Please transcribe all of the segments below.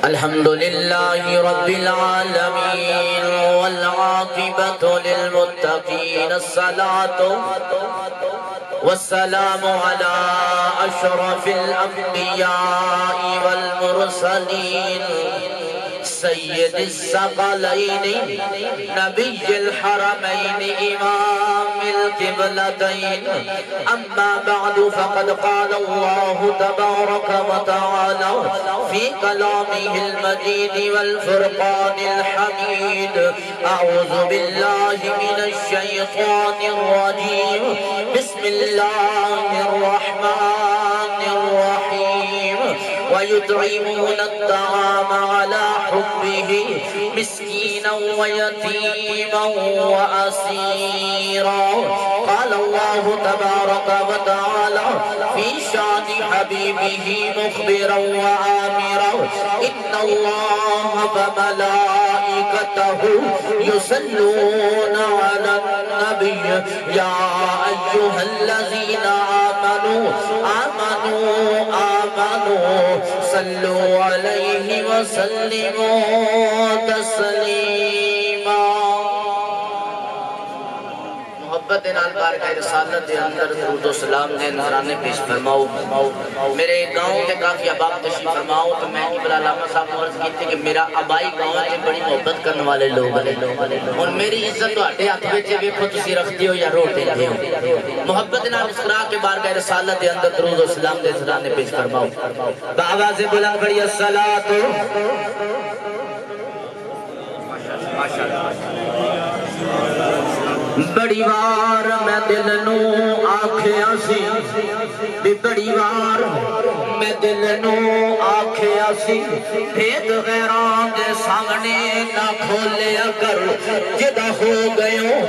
الحمد لله رب العالمين والعاقبة للمتقين الصلاة والسلام على أشرف الأنبياء والمرسلين سيد الثقلين نبي الحرمين إمام القبلتين أما بعد فقد قال الله تبارك وتعالى في كلامه المجيد والفرقان الحميد أعوذ بالله من الشيطان الرجيم بسم الله الرحمن الرحيم ويطعمون الطعام على حبه مسكينا ويتيما وأسيرا قال الله تبارك وتعالى في شان حبيبه مخبرا وآمرا إن الله وملائكته يصلون على النبي يا أيها الذين آمنوا صلوا عليه وسلموا تسلیما۔ محبت نال بارگاہ رسالت دے اندر درود و سلام دے نذرانے پیش فرماؤ۔ میرے گاؤں کے کافی احباب تشریف فرماؤ تو میں ابن علامہ صاحب نے عرض کی تھی کہ میرا آبائی گاؤں ہے بڑی محبت کرنے والے لوگ ہیں اور میری عزت تو ہٹے ہاتھ وچ ویکھو تسی رکھدے ہو یا روٹے ہو۔ محبت نال مسکرا کے بارگاہ رسالت دے اندر درود و سلام دے نذرانے پیش فرماؤ۔ بآواز بلند پڑھی الصلاۃ بڑی وار میں دل نو آکھیا سی بڑی وار میں دل نو آکھیا سی بھید غیران دے سامنے نہ کھولیا کر جدا ہو گئیوں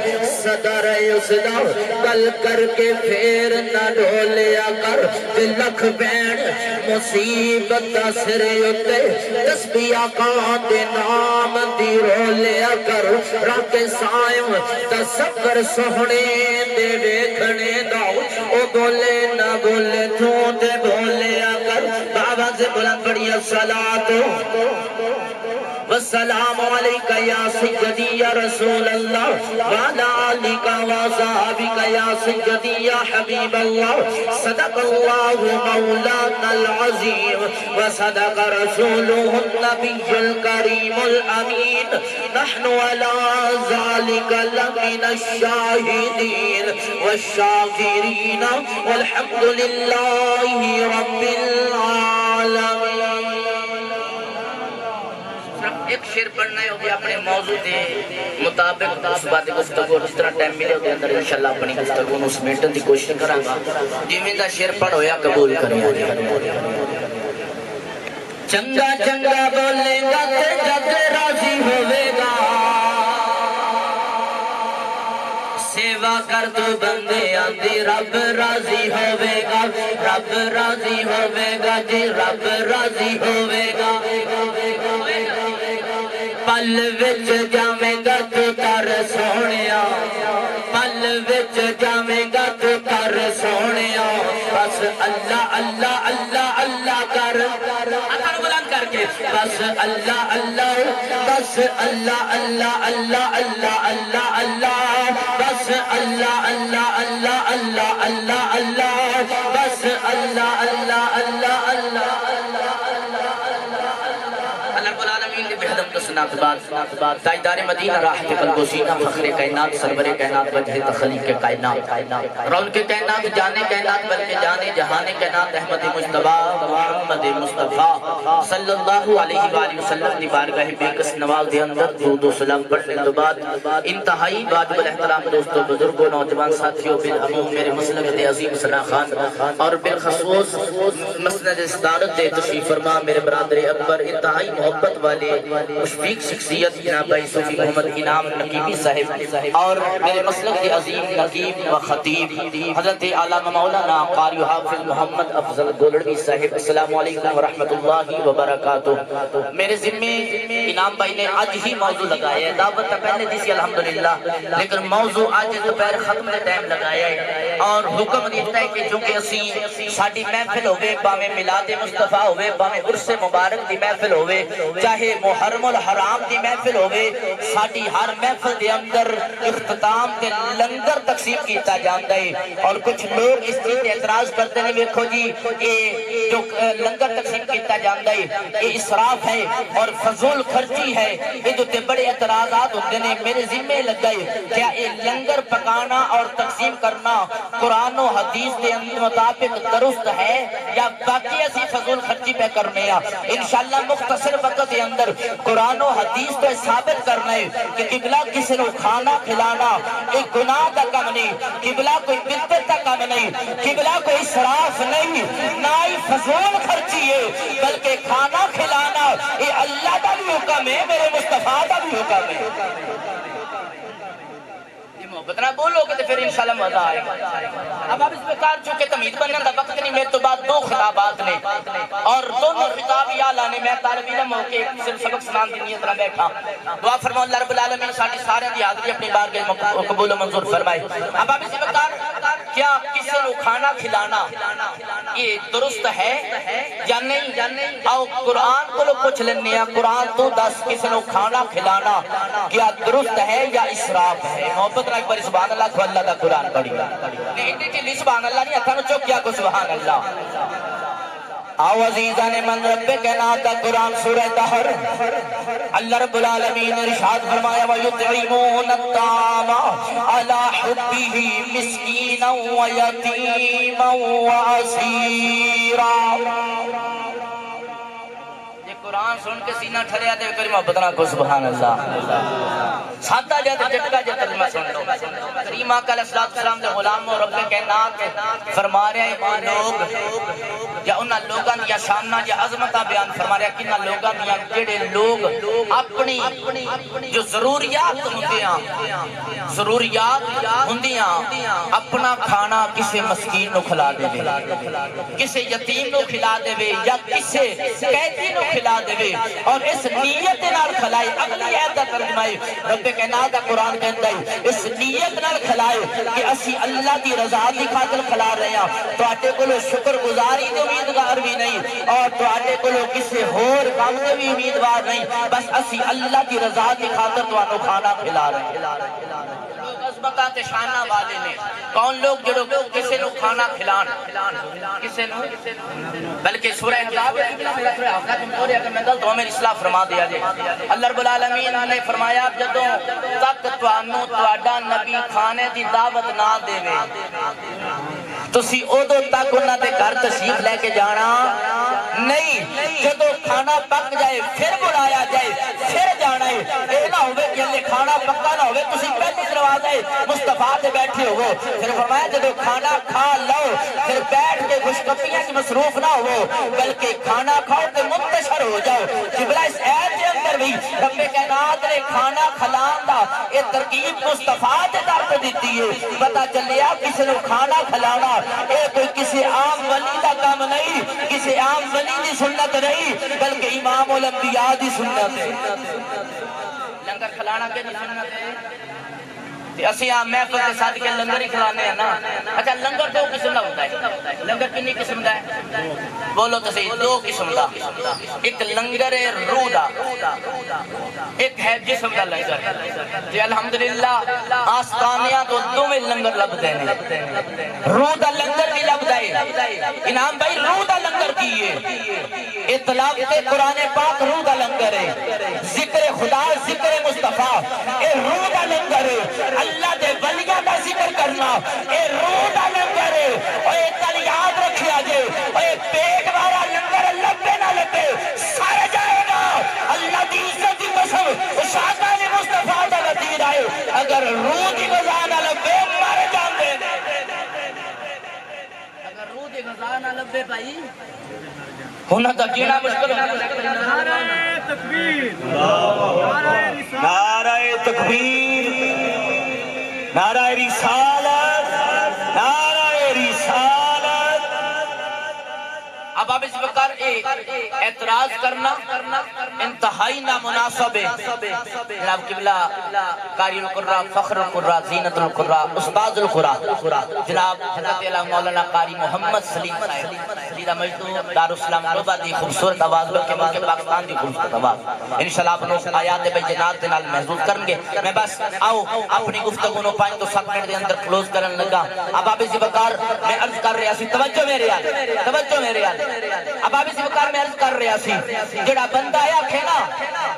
صدر اس دا کل کر کے پھر نہ ڈھولیا کر لکھ بین مصیبت سر اتے تسبیح آقا دے نام دی رولیا کر رات سائم تصور سہنے دے ویکھنے داؤ او بولے نہ بولے تو تے بولے اگر بابا سے بلند پڑھی الصلاۃ والسلام علیکہ یا سیدی یا رسول اللہ وعلا آلکہ وصحابکہ یا سیدی یا حبیب اللہ صدق اللہ مولانا العظیم وصدق رسولہ النبی الکریم الامین نحن علی ذالک لمن الشاہدین والشاکرین والحمد للہ رب العالمین۔ ایک شعر پڑھنا ہے ہوگی اپنے موضوع دے مطابق اس بات گفتگو جس طرح ٹائم ملے ہوگی اندر انشاءاللہ اپنی گفتگو نو سمیٹن دی کوشش کرا گا جیویں دا شعر پڑھ ہویا قبول کریا چنگا چنگا بولے گا تے جگ راضی ہوئے گا سیوا کر تو بندے آدھی رب راضی ہوئے گا رب راضی ہوئے گا جی رب راضی ہوئے گا پل وچ جاویں گا تو کر سونیا پل وچ جاویں گا تو کر سونیا بس اللہ اللہ اللہ اللہ کر ہاتھ بلند کر کے بس اللہ اللہ بس اللہ اللہ اللہ اللہ اللہ اللہ بس اللہ اللہ اللہ اللہ اللہ اللہ بس اللہ اللہ اللہ اللہ تاجدار مدینہ راحت قلب و سینہ فخر کائنات سرور کائنات وجہ تخلیق کائنات رون کے کائنات جانے کائنات بلکہ جانے جہان کائنات احمد مجتبی محمد مصطفیٰ صلی اللہ علیہ وآلہ وسلم دی بارگاہ بیکس نواز دے اندر درود و سلام پڑھنے کے بعد انتہائی واجب الاحترام دوستو بزرگوں نوجوان ساتھیوں بالعموم میرے مسلک دے عظیم صلاح خان اور بالخصوص مسند صدارت دے تشریف فرما میرے برادر اکبر انتہائی محبت والے مشفق شخصیت جناب بھائی صوفی محمد انعام نقیبی صاحب اور میرے مسلک کے عظیم نقیب و خطیب حضرت علامہ مولانا قاری حافظ محمد افضل گولڑوی صاحب، السلام علیکم ورحمۃ اللہ وبرکاتہ۔ میرے ذمے انعام بھائی نے آج ہی موضوع لگایا ہے، دعوت تو پہلے دی سی الحمدللہ، لیکن موضوع آج دوپہر ختم دے ٹائم لگایا ہے اور حکم دیتا ہے کہ چونکہ اسی ساڈی محفل ہوے باویں میلاد مصطفیٰ ہوے باویں عرس مبارک دی محفل ہوے چاہے محرم الحرام دی محفل ہوے، ساڈی ہر محفل دے اندر اختتام تے لنگر تقسیم کیتا جاندا ہے اور کچھ لوگ اس چیز تے اعتراض کرتے ہیں، ویکھو جی یہ جو لنگر تقسیم کیتا جاندا ہے یہ اسراف ہے اور فضول خرچی ہے، یہ تے بڑے اعتراضات ہوندے نے۔ میرے ذمے لگا ہے کیا یہ لنگر پکانا اور تقسیم کرنا قرآن و حدیث کے مطابق درست ہے یا باقی اسی فضول خرچی پہ کرنے ہیں؟ انشاءاللہ مختصر وقت کے اندر قرآن و حدیث تو ثابت کرنا ہے کہ قبلہ کسی نے کھانا کھلانا ایک گناہ کا کم نہیں، قبلہ کوئی بدعت کا کم نہیں، قبلہ کوئی اسراف نہیں، نہ ہی فضول خرچی ہے، بلکہ کھانا کھلانا یہ اللہ کا بھی حکم ہے، میرے مصطفیٰ کا بھی حکم ہے۔ محبت نہ بولو کہ پھر انشاءاللہ مزہ آئے گا۔ اب آپ اس میں کار چونکہ تمید بننے دا وقت نہیں، میرے تو بعد دو خطابات نے اور دونوں خطاب یا لانے میں طالب علم ہو کے صرف سبق سنان دی نیت نہ بیٹھا۔ دعا فرماؤ اللہ رب العالمین ساڑھی سارے دی حاضری اپنی بارگاہ قبول و منظور فرمائے۔ اب آپ اس میں کار کیا کسی کو کھانا کھلانا یہ درست ہے یا نہیں؟ آؤ قرآن کو لوگ پوچھ لینے ہیں، قرآن تو 10 کسی کو کھانا کھلانا کیا درست ہے یا اسراف ہے؟ محبت ایک بار سبحان اللہ کو اللہ دا قرآن پڑھی نہیں سبحان اللہ نہیں اتھا نو چوکیا کو سبحان اللہ۔ آو عزیزان من رب کے نام دا قرآن سورہ دہر اللہ رب العالمین ارشاد فرمایا وَيُطْعِمُونَ الطَّعَامَ عَلَى حُبِّهِ مِسْكِينًا وَيَتِيمًا وَأَسِيرًا۔ قرآن سن کے سینہ ٹھریا دے کری محبت نہ کو سبحان اللہ۔ ساتھا جاتے جٹکا جا ترجمہ سن لو۔ کریم آقا علیہ السلام دے غلام و رب کائنات فرما رہے ہیں لوگ یا انہاں لوگاں دیا شانہ یا عظمتہ بیان فرما رہے ہیں کہ انہاں لوگاں دیا جڑے لوگ اپنی جو ضروریات ہوندیاں اپنا کھانا کسے مسکین نو کھلا دے کسے یتیم نو کھلا دے یا کسے قیدی نو کھلا دے اور اس نیت نال کھلائے۔ اگلی آیت دا ترجمہ ہے رب کائنات دا قرآن کہتا ہے اس نیت نال کھلائے کہ اسی اللہ دی رضا دی خاطر کھلا رہے ہیں، تو آٹے کو لو شکر گزاری دے امیدوار بھی نہیں اور تو آٹے کو لو کسی ہور کام دے بھی امیدوار نہیں، بس اسی اللہ دی رضا دی خاطر تو آنو کھانا کھلا رہے ہیں۔ عظمتات شانہ والے نے کون لوگ جڑو کسے نو کھانا کھلان کسے نو بلکہ سورہ احزاب میرا سورہ احزاب کمزوری اگر میں غلط ہوں میری اصلاح فرما دیا جائے۔ اللہ رب العالمین نے فرمایا جدوں تک توانو تواڈا نبی کھانے دی دعوت نہ دے تسی ادو تک انہاں دے گھر تشریف لے کے جانا نہیں، جدو کھانا پک جائے پھر بلایا جائے پھر جانا ہے۔ اے نہ ہوئے کہ اللہ کھانا پکا نہ ہوئے تسی پہلے دروازے مصطفیٰ سے بیٹھے ہو، پھر فرمایا جدو کھانا کھا لو پھر بیٹھ کے خوشکپیاں کی مصروف نہ ہو بلکہ کھانا کھاؤ کہ منتشر ہو جاؤ۔ قبلہ اس ایت کے اندر بھی رب کائنات نے کھانا کھلان دا یہ ترکیب مصطفیٰ سے درد دیتی ہے۔ پتہ چلیا کسی نے کھانا کھلانا اے کوئی کسی عام ولی دا کام نہیں، کسی عام ولی دی سنت نہیں بلکہ امام الانبیاء دی سنت ہے۔ لنگر کھلانا کے دی سنت ہے اسی آپ محفل کے ساتھ کے لنگر ہی کھلانے ہیں نا۔ اچھا لنگر دو قسم دا ہوتا ہے، لنگر کنی قسم دا ہے بولو تو صحیح، دو قسم دا، ایک لنگر روح دا ایک ہے جسم دا لنگر۔ جی الحمدللہ آستانیاں تو دو میں لنگر لب دینے، روح دا لنگر بھی لب دائے۔ انعام بھائی روح دا لنگر کیے اطلاق قرآن پاک روح دا لنگر ہے، ذکر خدا ذکر مصطفیٰ اے روح دا لنگر ہے، اللہ دے ولیہ دا ذکر کرنا اے روح دا لنگر ہے۔ اور اے تل یاد رکھیا جے اور اے پیٹ وارا لنگر لبے نہ لبے سارے جائے گا۔ اللہ دی عزت دی قسم شاہدہ نے مصطفیٰ دا لطیر آئے اگر روح دی غذا نہ لبے مارے جان دے، اگر روح دی غذا نہ لبے بھائی ہونا تو جینا مشکل ہے۔ نعرہ تکبیر، نعرہ تکبیر، نعرہ رسالت، نعرہ رسالت۔ اب آپ اس وقت اعتراض کرنا انتہائی نامناسب ہے۔ جناب قبلہ قاری القراء، فخر القراء، زینت القراء، استاد القراء جناب حضرت علامہ مولانا قاری محمد سلیم صاحب سیدہ مجدو دارالاسلام طلبہ دی خوبصورت آواز بلکہ ملک پاکستان دی خوبصورت آواز انشاءاللہ آپ لوگ آیات بینات دے نال محظوظ کریں گے۔ میں بس آؤ اپنی گفتگو نو 5 تو 7 منٹ دے اندر کلوز کرن لگا۔ اب آپ اسی وقار میں عرض کر رہا سی، توجہ میرے آل، توجہ میرے آل۔ اب آپ اسی وقار میں عرض کر رہا سی، جڑا بندہ آیا کھے نا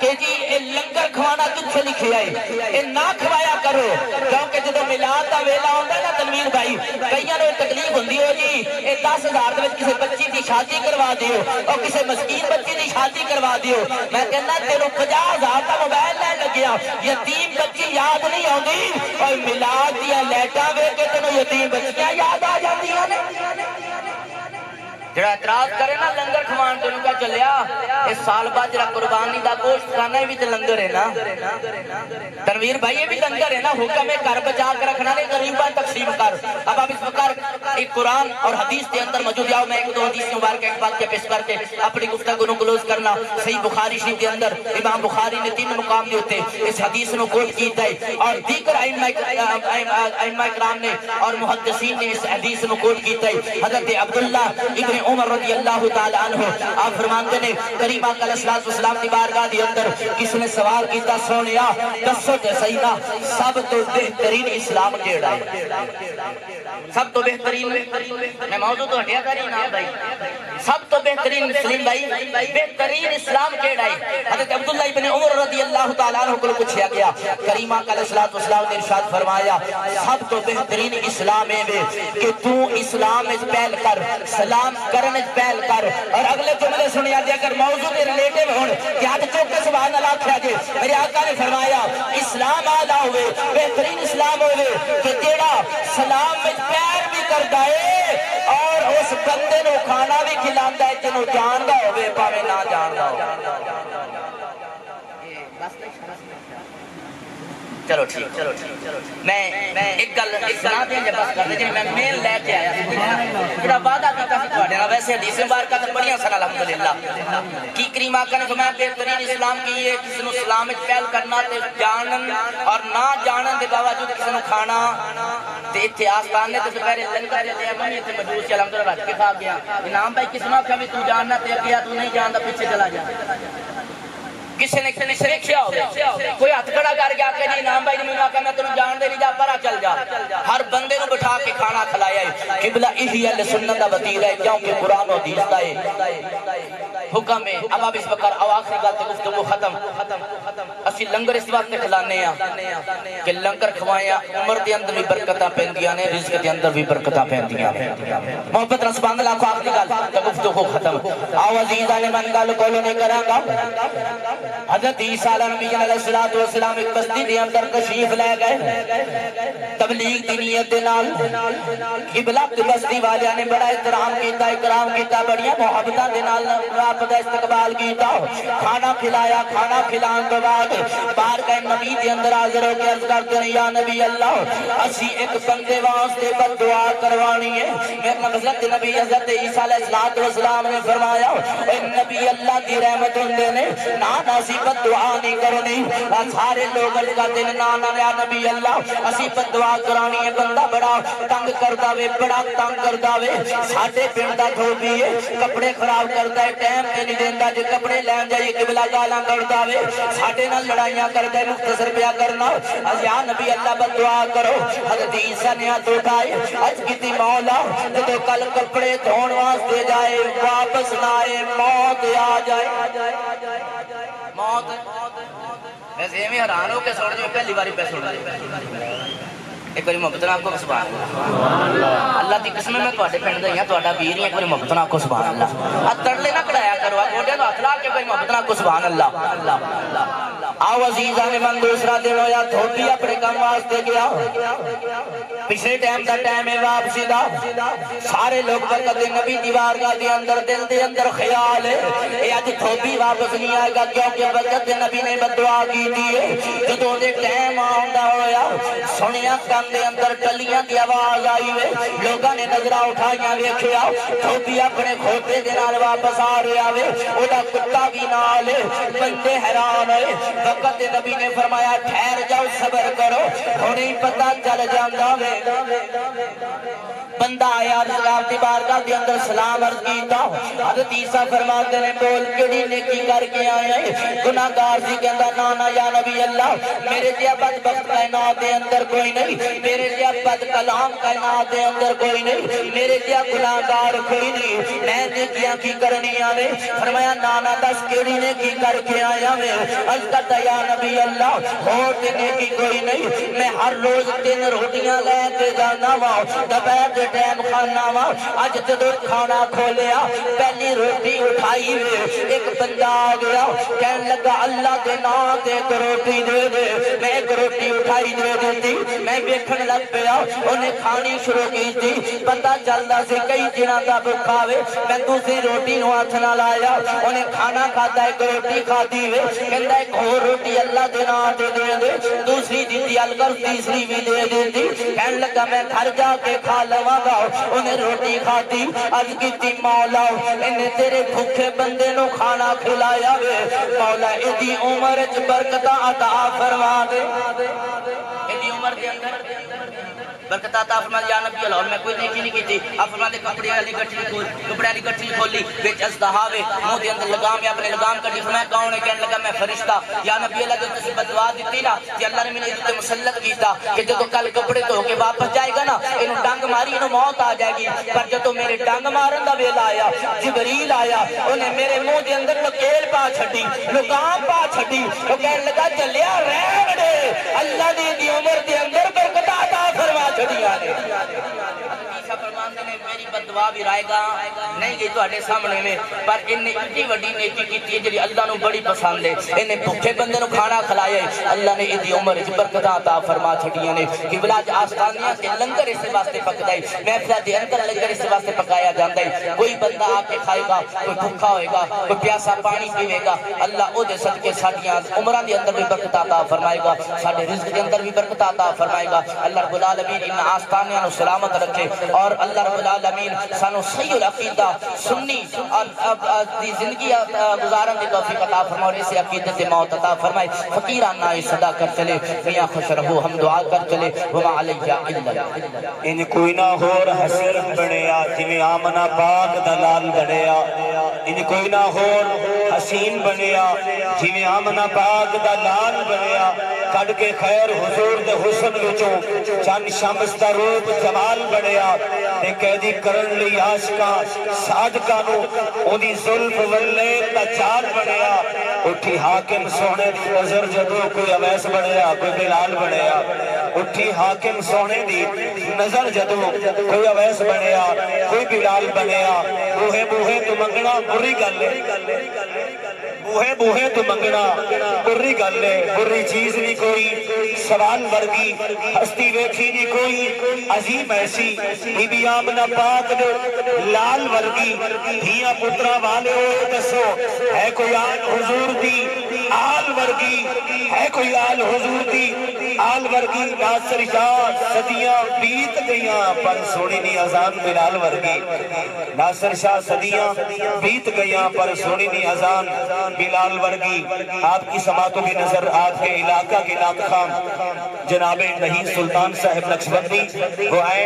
کہ جی اے لنگر کھوانا کچھ لکھے آئے، اے نہ کھوایا کرو، کیونکہ جدو میلاد دا ویلا ہوندا ہے نا تنویر بھائی، کئیاں نو تکلیف ہوندی ہو جی اے 10,000 دے وچ کسے بچی دی شادی کروا دیو اور کسے مسکین بچی دی شادی کروا دیو۔ میں کہنا تینوں 50,000 دا موبائل لے لگیا، یتیم بچی یاد نہیں ہوندی اور میلاد دیا لیٹاں ویکھ کے تینوں یتیم بچیاں یاد آ جاندیاں نے۔ جڑا اعتراض کرے نا لنگر کھوان تینوں کیا چلیا، اس سال بعد جڑا قربانی دا گوشت کھانا ہے بھی تے لنگر ہے نا۔ تنویر بھائی یہ بھی لنگر ہے نا، حکم ہے گھر بچا کے رکھنا نہیں غریباں تقسیم کر۔ اب آپ اس وقت ایک قرآن اور حدیث کے اندر موجود آؤ، میں ایک دو حدیث مبارک ایک بات کے پیش کر کے اپنی گفتگو نو کلوز کرنا۔ صحیح بخاری شریف کے اندر امام بخاری نے 3 مقام دیے ہوتے اس حدیث نو کوٹ کیتا ہے اور دیگر ائمہ کرام نے اور محدثین نے اس حدیث نو کوٹ کیتا ہے۔ حضرت عبداللہ ابن عمر رضی اللہ تعالی عنہ آپ فرماندے نے کریم آقا علیہ السلام کی بارگاہ دی اندر کس نے سوال کیتا، سونیا دسو تے صحیح نا سب تو بہترین اسلام کیڑا ہے؟ سب تو بہترین میں موضوع تو ہٹیا کری نا بھائی، سب تو بہترین مسلم بھائی بہترین اسلام کیڑا ہے؟ حضرت عبداللہ ابن عمر رضی اللہ تعالی عنہ کو پوچھا گیا، کریم آقا علیہ السلام نے ارشاد فرمایا سب تو بہترین اسلام ہے کہ تو اسلام وچ پہل کر، سلام کرنے پہل کر۔ اور اگلے جملے سنیا جائے اگر موضوع کے ریلیٹیو ہون کہ ہاتھ چوک کے سبحان اللہ کیا جائے، میرے آقا نے فرمایا اسلام آدھا ہوئے، بہترین اسلام ہوئے کہ جیڑا سلام میں پیر بھی کرتا ہے اور اس بندے نو کھانا بھی کھلاتا ہے جنہوں جاندا ہوئے پاوے نہ جاندا ہو۔ چلو ٹھیک میں ایک گل سنا دیں جب بس کر دیں میں میل لے کے آیا پورا وعدہ کیتا سی تواڈے نال، ویسے حدیث مبارکہ تے بڑیاں سن الحمدللہ کی کریم آقا نے فرمایا بہترین اسلام کی ہے کسی نو اسلام وچ پہل کرنا تے جانن اور نہ جانن دے باوجود کسی نو کھانا تے ایتھے آستانے تے دوپہرے لنگر تے میں تے مجوس الحمدللہ رکھ کے کھا گیا۔ انعام بھائی کس نو کہ تو جاننا تے کیا تو نہیں جاندا پیچھے چلا جا۔ کسی نے کیا ہو کوئی ہاتھ کھڑا کر گیا کہ جی انعام بھائی نے مجھے کہا میں تمہیں جان دے نہیں جا پرا چل جا۔ ہر بندے نو بٹھا کے کھانا کھلایا ہے۔ قبلہ اہل اہل سنت دا وتیرہ ہے کیونکہ قرآن و حدیث دا ہے حکم ہے۔ اب آپ اس وقت آخری بات گفتگو ختم، اسی لنگر اس وقت کھلانے ہیں کہ لنگر کھوائیں عمر دے اندر بھی برکتاں پیندیاں نے، رزق دے اندر بھی برکتاں پیندیاں نے۔ محبت رسبان اللہ کو آخری گل گفتگو ختم۔ آو عزیزاں نے من گل کولو نہیں کراں گا۔ حضرت عیسیٰ علیہ السلام ایک بستی دے اندر تشریف لے گئے تبلیغ دی نیت دے نال۔ قبلہ کی بستی والیاں نے بڑا احترام کیتا، اکرام کیتا، بڑیاں محبتاں دے نال آپ دا استقبال کیتا، کھانا کھلایا۔ کھانا کھلان تو بعد بارگاہ نبی دے اندر حاضر ہو کے عرض کرتے ہیں یا نبی اللہ اسی ایک بندے واسطے بد دعا کروانی ہے۔ میرے حضرت نبی حضرت عیسیٰ علیہ السلام نے فرمایا اے نبی اللہ دی رحمت ہوندے نے نہ اسی بد دعا نہیں کرنی۔ سارے لوگ عرض کرتے ہیں نا یا نبی اللہ اسی بد دعا کرانی ہے، بندہ بڑا تنگ کردا وے، بڑا تنگ کردا وے، ساڈے پنڈ دا دھوبی ہے کپڑے خراب کردا ہے، ٹائم تے نہیں دیندا، جے کپڑے لین جائیے قبلہ گالاں کردا وے، ساڈے نال لڑائیاں کردا ہے، مختصر پیا کرنا۔ یا نبی اللہ بد دعا کرو۔ حضرت عیسیٰ نے ہاتھ اٹھائے عرض کیتی مولا جدوں کل کپڑے دھون واسطے جائے واپس نہ آئے موت آ جائے۔ موت ویسے ایویں حیران ہو کے سن جو پہلی باری پہ سن ایک بار محبت نال کو سبحان اللہ اللہ دی قسم میں تواڈے پنڈ دا ہاں تواڈا ویر ہی ایک بار محبت نال کو سبحان اللہ تڑلے نہ کڑایا کرو گوڈے تو ہاتھ لا کے بھائی محبت نال کو سبحان اللہ آؤ عزیزاں نے من دوسرا دن ہویا دھوبی اپنے کام واسطے گیا پچھلے ٹائم دا ٹائم ہے واپسی دا سارے لوگ برکت نبی دیوار کا دے اندر دل دے اندر خیال ہے اے اج دھوبی واپس نہیں آئے گا کیونکہ برکت نبی نے بددعا کی تھی جدوں دے ٹائم آندا ہویا سنیا کان دے اندر ٹلیاں دی آواز آئی وے لوگاں نے نظراں اٹھائیاں ویکھیا دھوبی اپنے کھوتے دے نال واپس آ رہا وے اودا کتا بھی نال بندے حیران ہوئے وقت نبی نے فرمایا ٹھہر جاؤ صبر کرو ہنے پتہ چل جاندا وے بندہ آیا رسول دی بارگاہ دے اندر سلام عرض کیتا حضرت عیسیٰ فرماتے ہیں بول کیڑی نیکی کر کے آیا ہے گناہگار سی کہندا نا نا یا نبی اللہ میرے جیا بدبخت کائنات دے اندر کوئی نہیں میرے جیا بد کلام کائنات دے اندر کوئی نہیں میرے جیا گناہگار کوئی نہیں میں نیکیاں کی کرنی آوے فرمایا نا نا دس کیڑی نیکی کر کے آیا میں عرض کرتا یا نبی اللہ اور تے نیکی کوئی نہیں میں ہر روز 3 روٹیاں لے کے جانا وا دوپہر ٹائم کھانا وا اج جدوں کھانا کھولیا پہلی روٹی اٹھائی ایک بندہ آ گیا کہنے لگا اللہ دے نام تے ایک روٹی دے دے میں ایک روٹی اٹھائی دے دیتی میں ویکھن لگ پیا انہیں کھانی شروع کی تھی پتہ چلدا سی کئی دناں دا بھوکا وے میں دوسری روٹی نو ہاتھ نال لایا انہیں کھانا کھادا ایک روٹی کھادی وے کہندا ایک اور روٹی اللہ دے نام تے دے دے دوسری دتی الگر تیسری بھی دے دیتی کہنے لگا میں گھر جا کے کھا لواں انہیں روٹی کھاتی اج کیتی مولا انہیں تیرے بھوکے بندے نو کھانا کھلایا وے مولا ایدی عمر وچ برکتاں عطا فرما دے ایدی عمر دے اندر برکت عطا فرما یا نبی اللہ اور میں کوئی نیکی نہیں کیتی آپ فرماتے کپڑے والی گٹری کھول کپڑے والی گٹری کھولی وچ اژدہا وے منہ دے اندر لگام ہے اپنے لگام کٹی فرمایا کون ہے کہنے لگا میں فرشتہ یا نبی اللہ جو تسی بددعا دتی نا کہ اللہ نے مینوں اس تے مسلط کیتا کہ جدوں کل کپڑے دھو کے واپس جائے گا نا اینوں ڈنگ ماری اینوں موت آ جائے گی پر جدوں میرے ڈنگ مارن دا ویلا آیا جبریل آیا انہیں میرے منہ دے اندر نکیل پا چھڈی لگام پا چھڈی او کہنے لگا چلیا رہن دے اللہ دی عمر دے اندر برکت عطا فرما چھڈیاں نے فرماندے نے میری بددعا بھی رائے گا نہیں گئی تواڈے سامنے میں پر انہیں اتنی وڈی نیکی کیتی ہے جڑی اللہ نو بڑی پسند ہے انہیں بھوکے بندے نو کھانا کھلایا ہے اللہ نے ایدی عمر وچ برکت عطا فرما چھڈیاں نے کہ بلاج آستانیاں تے لنگر اس واسطے پکدا ہے محفل دے اندر لنگر اس واسطے پکایا جاندا ہے کوئی بندہ آ کے کھائے گا کوئی بھوکا ہوئے گا کوئی پیاسا پانی پیوے گا اللہ او دے صدقے ساڈیاں عمراں دے اندر بھی برکت عطا فرمائے گا ساڈے رزق دے اندر بھی برکت عطا فرمائے گا اللہ رب العالمین ان آستانیاں نو سلامت رکھے اور اللہ رب العالمین سانو صحیح العقیدہ سنی دی زندگی گزارن دی توفیق عطا فرمائے اور اسے عقیدت موت عطا فرمائے فقیرانہ صدا کر چلے میاں خوش رہو ہم دعا کر چلے وما علیہ الا ان کوئی نہ ہور حسین بنیا جویں آمنہ پاک دا لال بنیا ان کوئی نہ ہور حسین بنیا جویں آمنہ پاک دا لال بنیا کڈ کے خیر حضور دے حسن وچوں چند شمس دا روپ جمال بنیا تے قیدی کرن لئی عاشقاں صادقاں نو اودی زلف واللیل دا چار بنیا اٹھی حاکم سونے دی نظر جدوں کوئی اویس بنیا کوئی بلال بنیا اٹھی حاکم سونے دی نظر جدوں کوئی اویس بنیا کوئی بلال بنیا بوہے بوہے تو منگنا بری گل ہے بوہے بوہے تو منگنا بری گل ہے بری چیز نہیں کوئی سوال ورگی ہستی ویکھی نہیں کوئی عظیم ایسی بی بی آمنہ پاک دے لال ورگی دھیاں پترا والے ہوئے دسو ہے کوئی آل حضور دی آل ورگی ہے کوئی آل حضور دی آل ورگی ناصر شاہ صدیاں بیت گئیاں پر سونی نہیں اذان بلال ورگی ناصر شاہ صدیاں بیت گئیاں پر سونی نہیں اذان بلال ورگی آپ کی سماعتوں کی نظر آپ کے علاقہ کے ناطق خان جناب نہید سلطان صاحب نقشبندی وہ آئے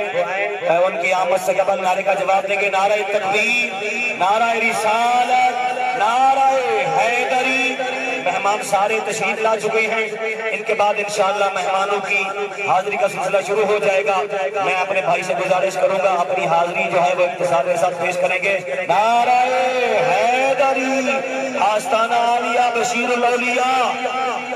ان کی آمد سے قبل نعرے کا جواب دیں گے نعرہ تکبیر نعرہ رسالت نعرہ حیدری مہمان سارے تشریف لا چکے ہیں ان کے بعد انشاءاللہ مہمانوں کی حاضری کا سلسلہ شروع ہو جائے گا میں اپنے بھائی سے گزارش کروں گا اپنی حاضری جو ہے وہ اختصار کے ساتھ پیش کریں گے نعرہ حیدری آستانہ عالیہ بشیر الاولیاء